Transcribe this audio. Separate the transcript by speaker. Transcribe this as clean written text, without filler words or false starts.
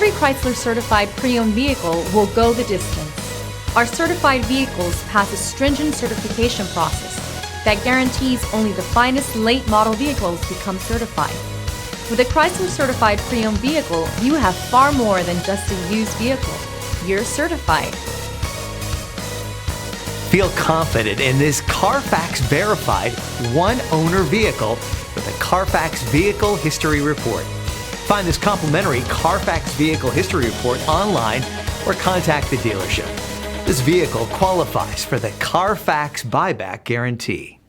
Speaker 1: Every Chrysler certified pre-owned vehicle will go the distance. Our certified vehicles pass a stringent certification process that guarantees only the finest late model vehicles become certified. With a Chrysler certified pre-owned vehicle, you have far more than just a used vehicle. You're certified.
Speaker 2: Feel confident in this Carfax verified one-owner vehicle with a Carfax Vehicle History Report. Find this complimentary Carfax Vehicle History Report online or contact the dealership. This vehicle qualifies for the Carfax Buyback Guarantee.